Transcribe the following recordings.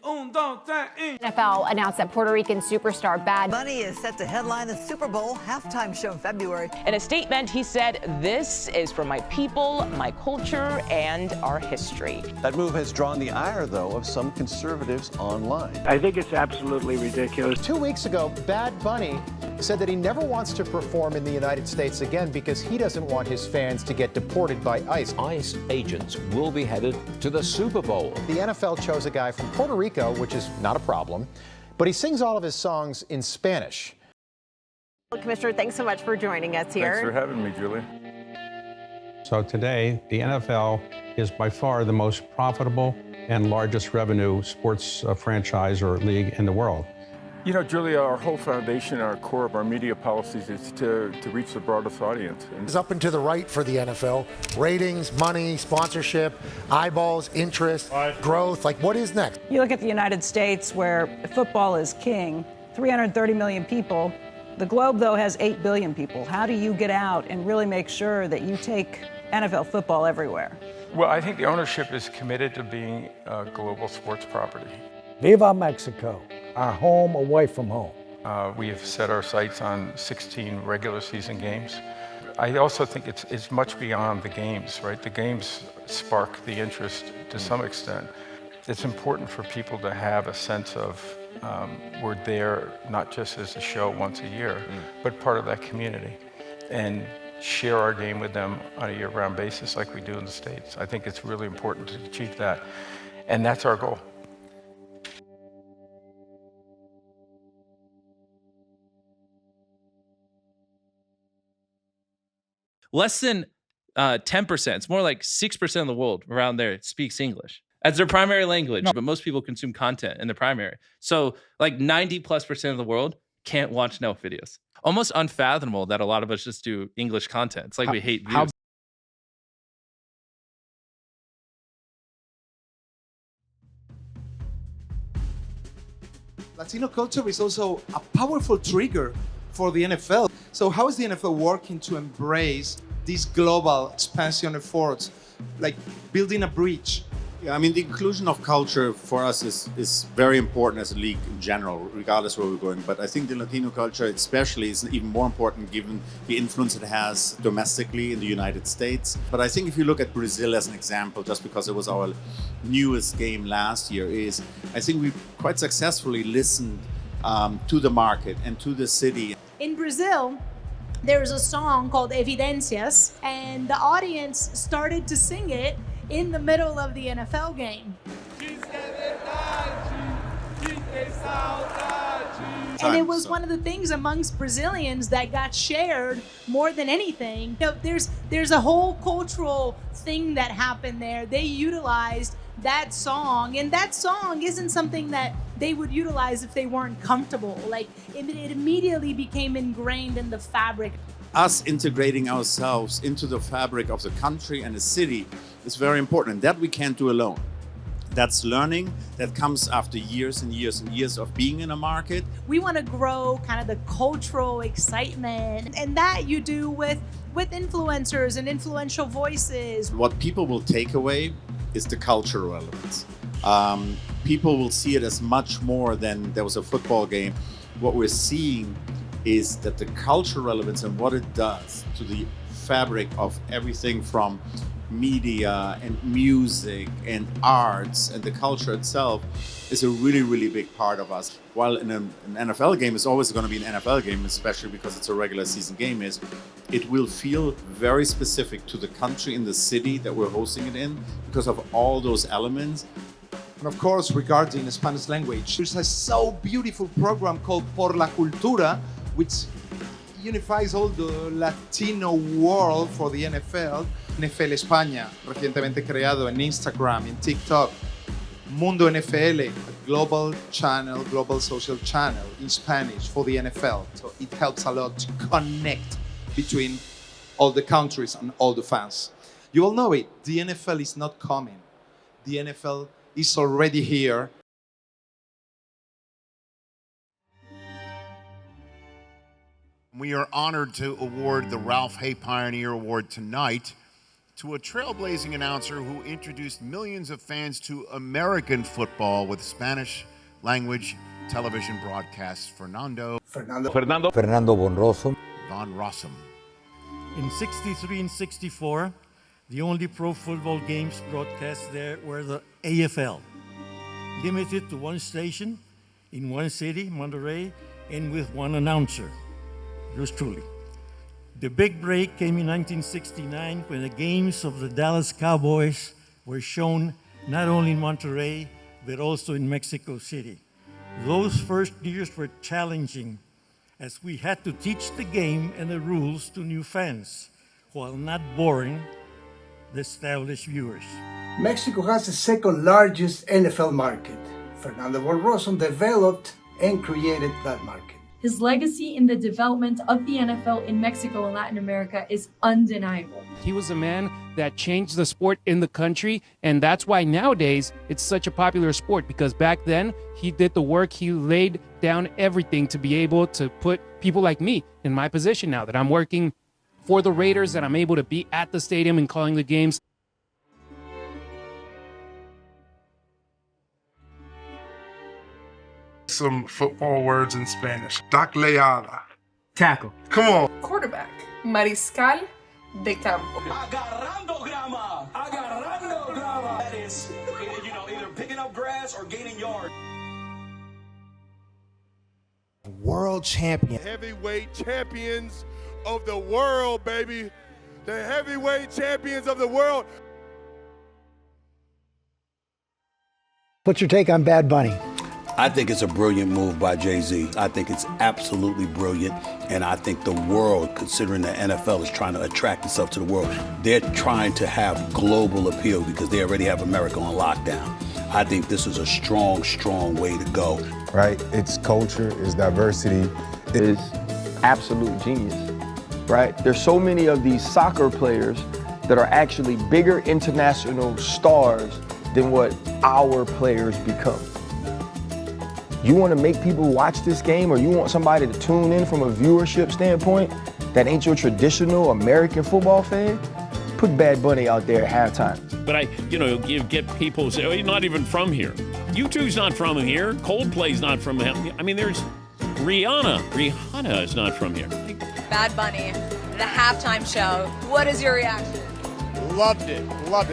NFL announced that Puerto Rican superstar Bad Bunny is set to headline the Super Bowl halftime show in February. In a statement, he said, "This is for my people, my culture, and our history." That move has drawn the ire, though, of some conservatives online. I think it's absolutely ridiculous. 2 weeks ago, Bad Bunny said that he never wants to perform in the United States again because he doesn't want his fans to get deported by ICE. ICE agents will be headed to the Super Bowl. The NFL chose a guy from Puerto Rico, which is not a problem, but he sings all of his songs in Spanish. Commissioner, thanks so much for joining us here. Thanks for having me, Julie. So today, the NFL is by far the most profitable and largest revenue sports franchise or league in the world. You know, Julia, our whole foundation, our core of our media policies is to reach the broadest audience. It's up and to the right for the NFL. Ratings, money, sponsorship, eyeballs, interest, growth. Like, what is next? You look at the United States, where football is king, 330 million people. The globe, though, has 8 billion people. How do you get out and really make sure that you take NFL football everywhere? Well, I think the ownership is committed to being a global sports property. Viva Mexico, our home away from home. We have set our sights on 16 regular season games. I also think it's much beyond the games, right? The games spark the interest to some extent. It's important for people to have a sense of we're there not just as a show once a year, but part of that community, and share our game with them on a year-round basis like we do in the States. I think it's really important to achieve that, and that's our goal. Less than 10%, it's more like 6% of the world around there speaks English as their primary language, but most people consume content in the primary. So like 90+% of the world can't watch Nelk videos. Almost unfathomable that a lot of us just do English content. It's like we hate views. Latino culture is also a powerful trigger for the NFL. So how is the NFL working to embrace these global expansion efforts, like building a bridge? Yeah, I mean, the inclusion of culture for us is very important as a league in general, regardless where we're going. But I think the Latino culture especially is even more important given the influence it has domestically in the United States. But I think if you look at Brazil as an example, just because it was our newest game last year, I think we quite successfully listened to the market and to the city. In Brazil, there's a song called Evidências, and the audience started to sing it in the middle of the NFL game. And it was one of the things amongst Brazilians that got shared more than anything. You know, there's a whole cultural thing that happened there. They utilized that song, and that song isn't something that they would utilize if they weren't comfortable. Like, it immediately became ingrained in the fabric. Us integrating ourselves into the fabric of the country and the city is very important. That we can't do alone. That's learning that comes after years and years and years of being in a market. We want to grow kind of the cultural excitement, and that you do with influencers and influential voices. What people will take away is the cultural relevance. People will see it as much more than there was a football game. What we're seeing is that the cultural relevance and what it does to the fabric of everything from media and music and arts and the culture itself is a really, really big part of us. While an NFL game is always going to be an NFL game, especially because it's a regular season game, it will feel very specific to the country and the city that we're hosting it in because of all those elements. And of course, regarding the Spanish language, there's a so beautiful program called Por la Cultura, which unifies all the Latino world for the NFL. NFL España, recientemente creado en Instagram, en TikTok. Mundo NFL, a global channel, global social channel in Spanish for the NFL. So it helps a lot to connect between all the countries and all the fans. You all know it, the NFL is not coming. The NFL is already here. We are honored to award the Ralph Hay Pioneer Award tonight to a trailblazing announcer who introduced millions of fans to American football with Spanish language television broadcasts, Fernando Bonroso. Von Rossum. In 63 and 64, the only pro football games broadcast there were the AFL, limited to one station in one city, Monterrey, and with one announcer, yours truly. The big break came in 1969 when the games of the Dallas Cowboys were shown not only in Monterrey, but also in Mexico City. Those first years were challenging as we had to teach the game and the rules to new fans while not boring the established viewers. Mexico has the second largest NFL market. Fernando Bonroso developed and created that market. His legacy in the development of the NFL in Mexico and Latin America is undeniable. He was a man that changed the sport in the country, and that's why nowadays it's such a popular sport, because back then he did the work, he laid down everything to be able to put people like me in my position now that I'm working for the Raiders, that I'm able to be at the stadium and calling the games. Some football words in Spanish. Tacleada. Tackle. Come on. Quarterback. Mariscal de campo. Agarrando grama. Agarrando grama. That is, either picking up grass or gaining yards. World champion. Heavyweight champions of the world, baby. The heavyweight champions of the world. What's your take on Bad Bunny? I think it's a brilliant move by Jay-Z. I think it's absolutely brilliant, and I think the world, considering the NFL is trying to attract itself to the world, they're trying to have global appeal because they already have America on lockdown. I think this is a strong, strong way to go. Right? It's culture, it's diversity. It is absolute genius, right? There's so many of these soccer players that are actually bigger international stars than what our players become. You want to make people watch this game, or you want somebody to tune in from a viewership standpoint that ain't your traditional American football fan? Put Bad Bunny out there at halftime. But get people say, oh, you're not even from here. U2's not from here. Coldplay's not from here. I mean, there's Rihanna. Rihanna is not from here. Bad Bunny, the halftime show. What is your reaction? Loved it,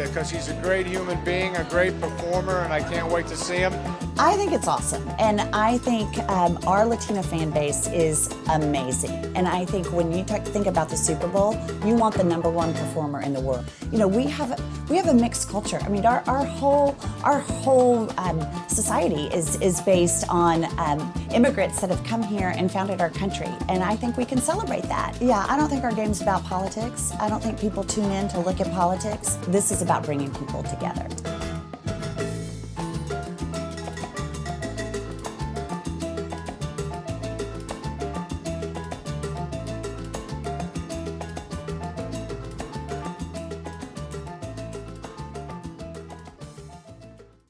because he's a great human being, a great performer, and I can't wait to see him. I think it's awesome, and I think our Latino fan base is amazing. And I think when you think about the Super Bowl, you want the #1 performer in the world. You know, we have a mixed culture. I mean, our whole society is based on immigrants that have come here and founded our country, and I think we can celebrate that. Yeah, I don't think our game's about politics. I don't think people tune in to look at politics. This is about bringing people together.